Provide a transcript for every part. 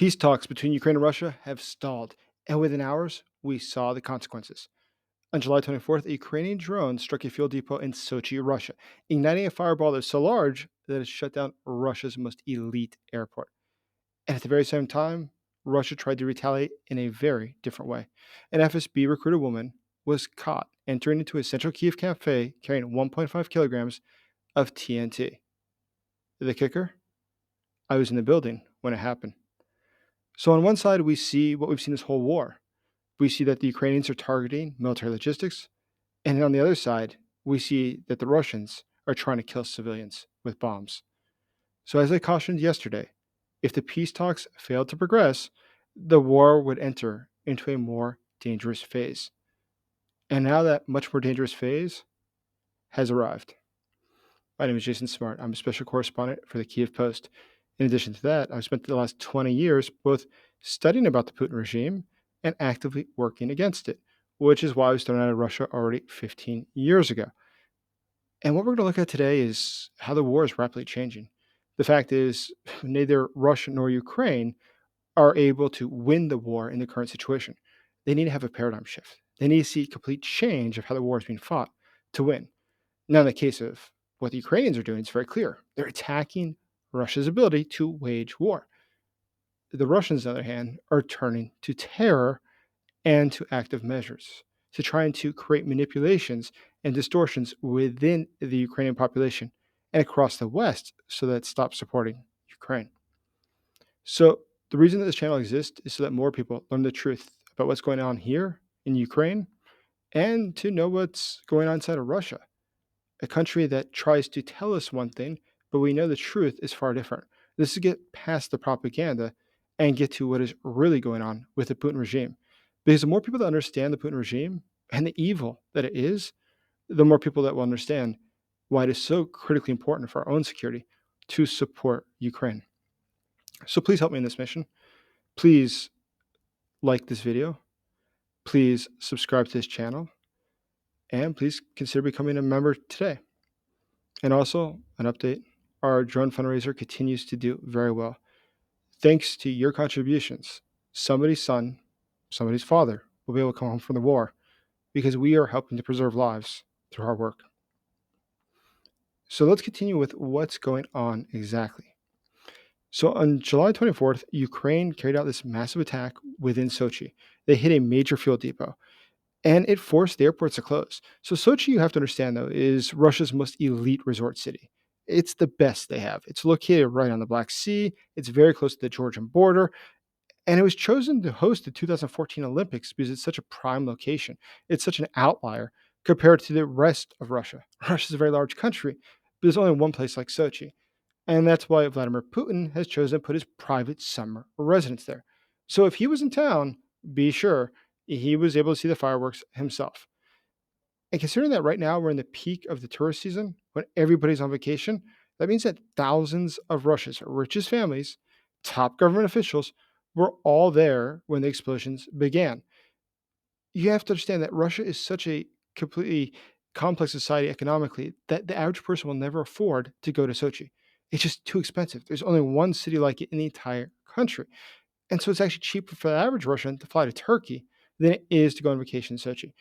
Peace talks between Ukraine and Russia have stalled, and within hours, we saw the consequences. On July 24th, a Ukrainian drone struck a fuel depot in Sochi, Russia, igniting a fireball that is so large that it shut down Russia's most elite airport. And at the very same time, Russia tried to retaliate in a very different way. An FSB recruited woman was caught entering into a central Kiev cafe carrying 1.5 kilograms of TNT. The kicker? I was in the building when it happened. So on one side, we see what we've seen this whole war. We see that the Ukrainians are targeting military logistics. And on the other side, we see that the Russians are trying to kill civilians with bombs. So, as I cautioned yesterday, if the peace talks failed to progress, the war would enter into a more dangerous phase. And now that much more dangerous phase has arrived. My name is Jason Smart. I'm a special correspondent for the Kiev Post. In addition to that, I've spent the last 20 years both studying about the Putin regime and actively working against it, which is why I was thrown out of Russia already 15 years ago. And what we're going to look at today is how the war is rapidly changing. The fact is, neither Russia nor Ukraine are able to win the war in the current situation. They need to have a paradigm shift. They need to see complete change of how the war is being fought to win. Now, in the case of what the Ukrainians are doing, it's very clear. They're attacking Russia's ability to wage war. The Russians, on the other hand, are turning to terror and to active measures to trying to create manipulations and distortions within the Ukrainian population and across the West so that it stops supporting Ukraine. So, the reason that this channel exists is so that more people learn the truth about what's going on here in Ukraine and to know what's going on inside of Russia, a country that tries to tell us one thing, but we know the truth is far different. This is to get past the propaganda and get to what is really going on with the Putin regime. Because the more people that understand the Putin regime and the evil that it is, the more people that will understand why it is so critically important for our own security to support Ukraine. So please help me in this mission. Please like this video. Please subscribe to this channel. And please consider becoming a member today. And also, an update, our drone fundraiser continues to do very well. Thanks to your contributions, somebody's son, somebody's father will be able to come home from the war because we are helping to preserve lives through our work. So let's continue with what's going on exactly. So on July 24th, Ukraine carried out this massive attack within Sochi. They hit a major fuel depot and it forced the airports to close. So Sochi, you have to understand though, is Russia's most elite resort city. It's the best they have. It's located right on the Black Sea. It's very close to the Georgian border. And it was chosen to host the 2014 Olympics because it's such a prime location. It's such an outlier compared to the rest of Russia. Russia's a very large country, but there's only one place like Sochi. And that's why Vladimir Putin has chosen to put his private summer residence there. So if he was in town, be sure he was able to see the fireworks himself. And considering that right now we're in the peak of the tourist season, when everybody's on vacation, that means that thousands of Russia's richest families, top government officials, were all there when the explosions began. You have to understand that Russia is such a completely complex society economically that the average person will never afford to go to Sochi. It's just too expensive. There's only one city like it in the entire country. And so it's actually cheaper for the average Russian to fly to Turkey than it is to go on vacation in Sochi.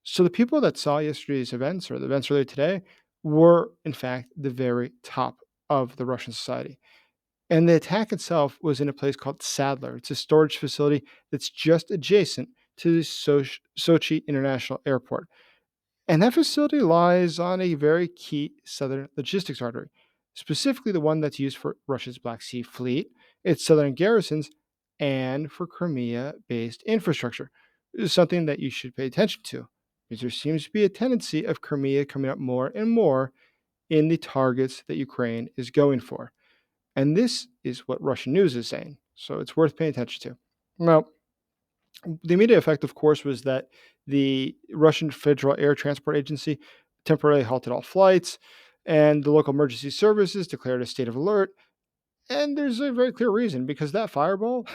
So the people that saw yesterday's events or the events earlier today were, in fact, the very top of the Russian society. And the attack itself was in a place called Sadler. It's a storage facility that's just adjacent to the Sochi International Airport. And that facility lies on a very key southern logistics artery, specifically the one that's used for Russia's Black Sea Fleet, its southern garrisons, and for Crimea based infrastructure. This is something that you should pay attention to because there seems to be a tendency of Crimea coming up more and more in the targets that Ukraine is going for. And this is what Russian news is saying. So it's worth paying attention to. Now, the immediate effect, of course, was that the Russian Federal Air Transport Agency temporarily halted all flights, and the local emergency services declared a state of alert. And there's a very clear reason because that fireball,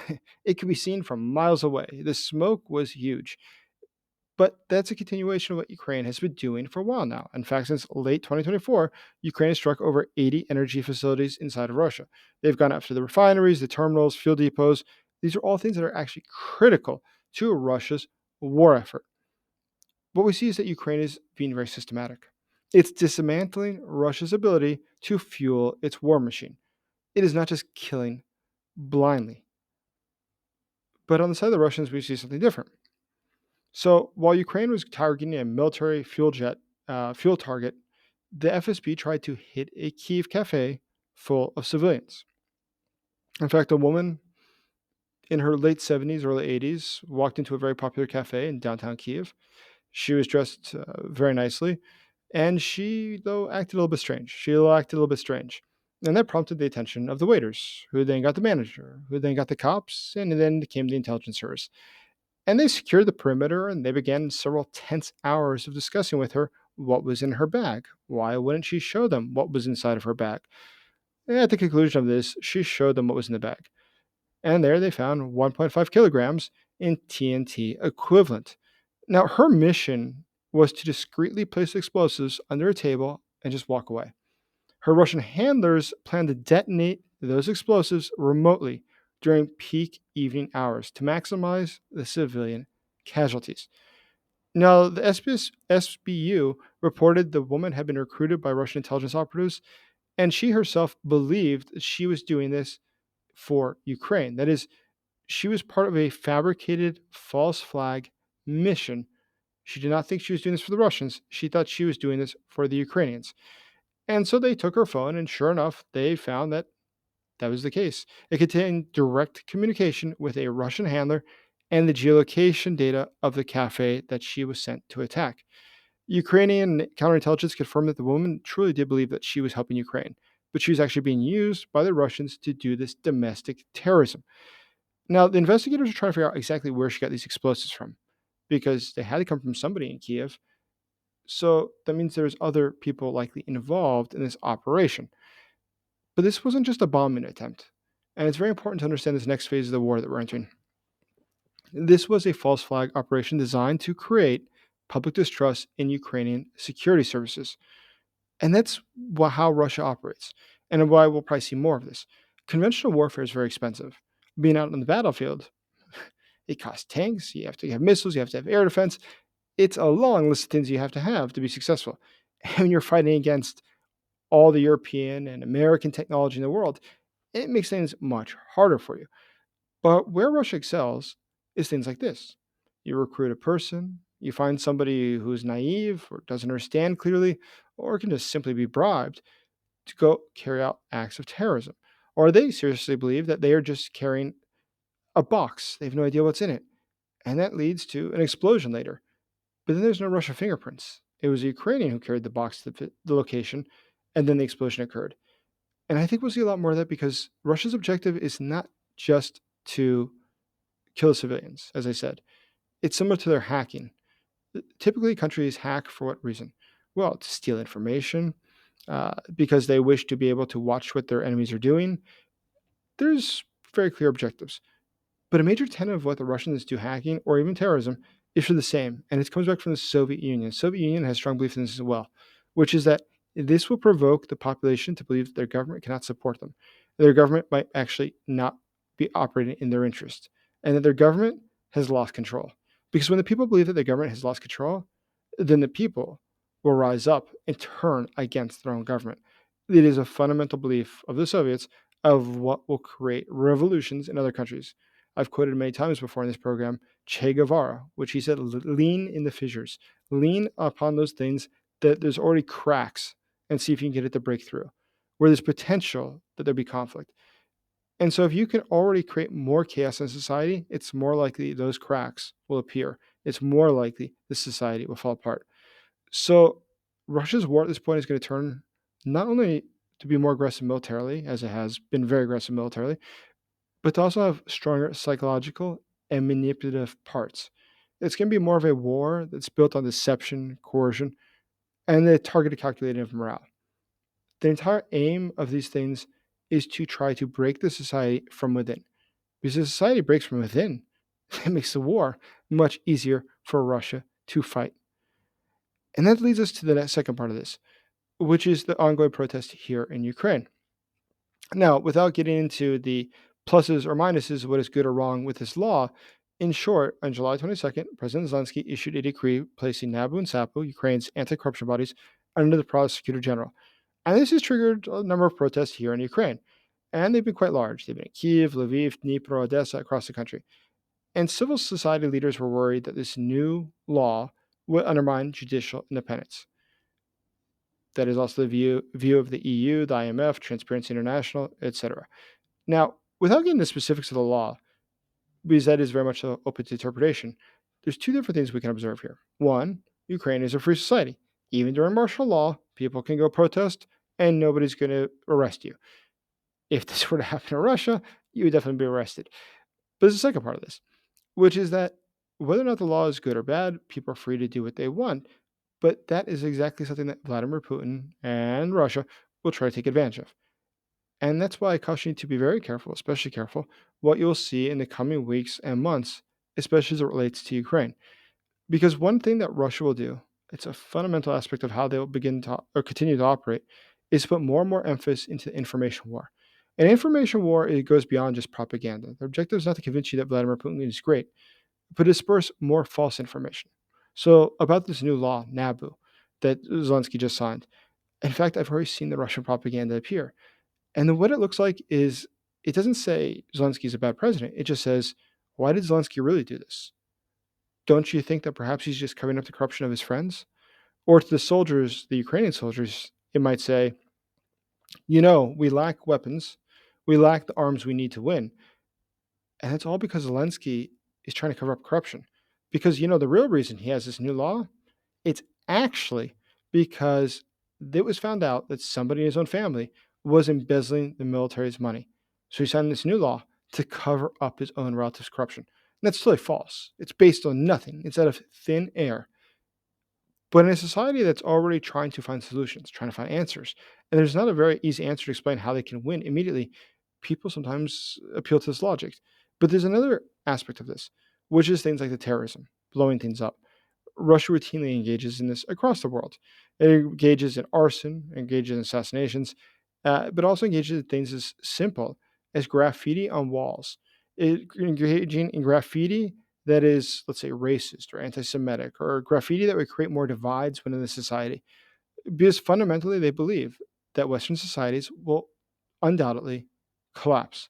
it could be seen from miles away. The smoke was huge. But that's a continuation of what Ukraine has been doing for a while now. In fact, since late 2024, Ukraine has struck over 80 energy facilities inside of Russia. They've gone after the refineries, the terminals, fuel depots, These are all things that are actually critical to Russia's war effort. What we see is that Ukraine is being very systematic. It's dismantling Russia's ability to fuel its war machine. It is not just killing blindly. But on the side of the Russians, we see something different. So while Ukraine was targeting a military fuel target, the FSB tried to hit a Kiev cafe full of civilians. In fact, a woman in her late 70s, early 80s walked into a very popular cafe in downtown Kiev. She was dressed very nicely, and she, though, acted a little bit strange. She acted a little bit strange. And that prompted the attention of the waiters, who then got the manager, who then got the cops, and then came the intelligence service. And they secured the perimeter and they began several tense hours of discussing with her what was in her bag. Why wouldn't she show them what was inside of her bag? And at the conclusion of this, she showed them what was in the bag. And there they found 1.5 kilograms in TNT equivalent. Now, her mission was to discreetly place explosives under a table and just walk away. Her Russian handlers planned to detonate those explosives remotely during peak evening hours to maximize the civilian casualties. Now, the SBU reported the woman had been recruited by Russian intelligence operatives, and she herself believed that she was doing this for Ukraine. That is, she was part of a fabricated false flag mission. She did not think she was doing this for the Russians. She thought she was doing this for the Ukrainians. And so they took her phone, and sure enough, they found that that was the case. It contained direct communication with a Russian handler and the geolocation data of the cafe that she was sent to attack. Ukrainian counterintelligence confirmed that the woman truly did believe that she was helping Ukraine, but she was actually being used by the Russians to do this domestic terrorism. Now, the investigators are trying to figure out exactly where she got these explosives from because they had to come from somebody in Kiev. So that means there's other people likely involved in this operation. But this wasn't just a bombing attempt. And it's very important to understand this next phase of the war that we're entering. This was a false flag operation designed to create public distrust in Ukrainian security services. And that's how Russia operates, and why we'll probably see more of this. Conventional warfare is very expensive. Being out on the battlefield, it costs tanks, you have to have missiles, you have to have air defense. It's a long list of things you have to be successful. And when you're fighting against all the European and American technology in the world, it makes things much harder for you. But where Russia excels is things like this. You recruit a person, you find somebody who's naive or doesn't understand clearly, or can just simply be bribed to go carry out acts of terrorism. Or they seriously believe that they are just carrying a box, they have no idea what's in it. And that leads to an explosion later. But then there's no Russian fingerprints. It was a Ukrainian who carried the box to the location, and then the explosion occurred. And I think we'll see a lot more of that because Russia's objective is not just to kill civilians, as I said. It's similar to their hacking. Typically, countries hack for what reason? Well, to steal information, because they wish to be able to watch what their enemies are doing. There's very clear objectives. But a major tenet of what the Russians do hacking or even terrorism is for the same, and it comes back from the Soviet Union. The Soviet Union has strong belief in this as well, which is that this will provoke the population to believe that their government cannot support them. Their government might actually not be operating in their interest, and that their government has lost control. Because when the people believe that their government has lost control, then the people will rise up and turn against their own government. It is a fundamental belief of the Soviets of what will create revolutions in other countries. I've quoted many times before in this program Che Guevara, which he said, lean in the fissures, lean upon those things that there's already cracks and see if you can get it to break through, where there's potential that there be conflict. And so if you can already create more chaos in society, it's more likely those cracks will appear. It's more likely the society will fall apart. So Russia's war at this point is going to turn not only to be more aggressive militarily, as it has been very aggressive militarily, but to also have stronger psychological and manipulative parts. It's going to be more of a war that's built on deception, coercion, and the targeted calculating of morale. The entire aim of these things is to try to break the society from within. Because if society breaks from within, it makes the war much easier for Russia to fight. And that leads us to the second part of this, which is the ongoing protest here in Ukraine. Now, without getting into the pluses or minuses, what is good or wrong with this law. In short, on July 22nd, President Zelensky issued a decree placing NABU and SAPU, Ukraine's anti-corruption bodies, under the prosecutor general. And this has triggered a number of protests here in Ukraine. And they've been quite large. They've been in Kiev, Lviv, Dnipro, Odessa, across the country. And civil society leaders were worried that this new law would undermine judicial independence. That is also the view of the EU, the IMF, Transparency International, etc. Now, without getting the specifics of the law, because that is very much open to interpretation, there's two different things we can observe here. One, Ukraine is a free society. Even during martial law, people can go protest and nobody's going to arrest you. If this were to happen in Russia, you would definitely be arrested. But there's a second part of this, which is that whether or not the law is good or bad, people are free to do what they want. But that is exactly something that Vladimir Putin and Russia will try to take advantage of. And that's why I caution you to be very careful, especially careful, what you'll see in the coming weeks and months, especially as it relates to Ukraine. Because one thing that Russia will do, it's a fundamental aspect of how they'll begin to or continue to operate, is put more and more emphasis into the information war. And information war, it goes beyond just propaganda. Their objective is not to convince you that Vladimir Putin is great, but disperse more false information. So about this new law, NABU, that Zelensky just signed. In fact, I've already seen the Russian propaganda appear. And then what it looks like is it doesn't say Zelensky's a bad president. It just says, why did Zelensky really do this? Don't you think that perhaps he's just covering up the corruption of his friends? Or to the soldiers, the Ukrainian soldiers, it might say, we lack weapons. We lack the arms we need to win. And it's all because Zelensky is trying to cover up corruption. Because, the real reason he has this new law, it's actually because it was found out that somebody in his own family was embezzling the military's money. So he signed this new law to cover up his own relative's corruption. And that's totally false. It's based on nothing. It's out of thin air. But in a society that's already trying to find solutions, trying to find answers, and there's not a very easy answer to explain how they can win immediately, people sometimes appeal to this logic. But there's another aspect of this, which is things like the terrorism, blowing things up. Russia routinely engages in this across the world. It engages in arson, engages in assassinations, but also engages in things as simple as graffiti on walls. Engaging in graffiti that is, let's say, racist or anti-Semitic, or graffiti that would create more divides within the society. Because fundamentally, they believe that Western societies will undoubtedly collapse.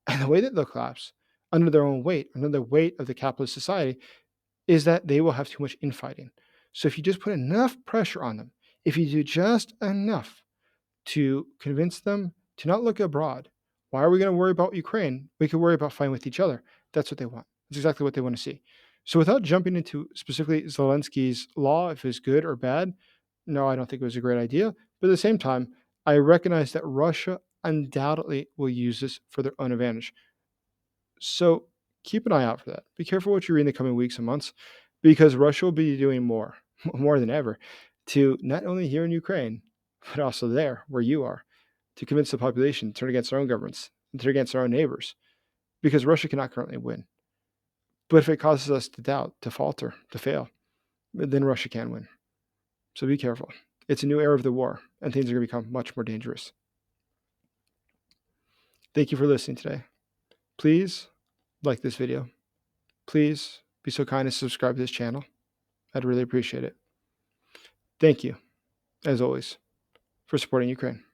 And the way that they'll collapse under their own weight, under the weight of the capitalist society, is that they will have too much infighting. So if you just put enough pressure on them, if you do just enough to convince them to not look abroad, why are we going to worry about Ukraine? We could worry about fighting with each other. That's what they want. That's exactly what they want to see. So without jumping into specifically Zelensky's law, if it's good or bad, no, I don't think it was a great idea. But at the same time, I recognize that Russia undoubtedly will use this for their own advantage. So keep an eye out for that. Be careful what you read in the coming weeks and months, because Russia will be doing more, more than ever, to not only here in Ukraine, but also there where you are, to convince the population to turn against their own governments and turn against their own neighbors, because Russia cannot currently win. But if it causes us to doubt, to falter, to fail, then Russia can win. So be careful. It's a new era of the war, and things are going to become much more dangerous. Thank you for listening today. Please like this video. Please be so kind as to subscribe to this channel. I'd really appreciate it. Thank you, as always, for supporting Ukraine.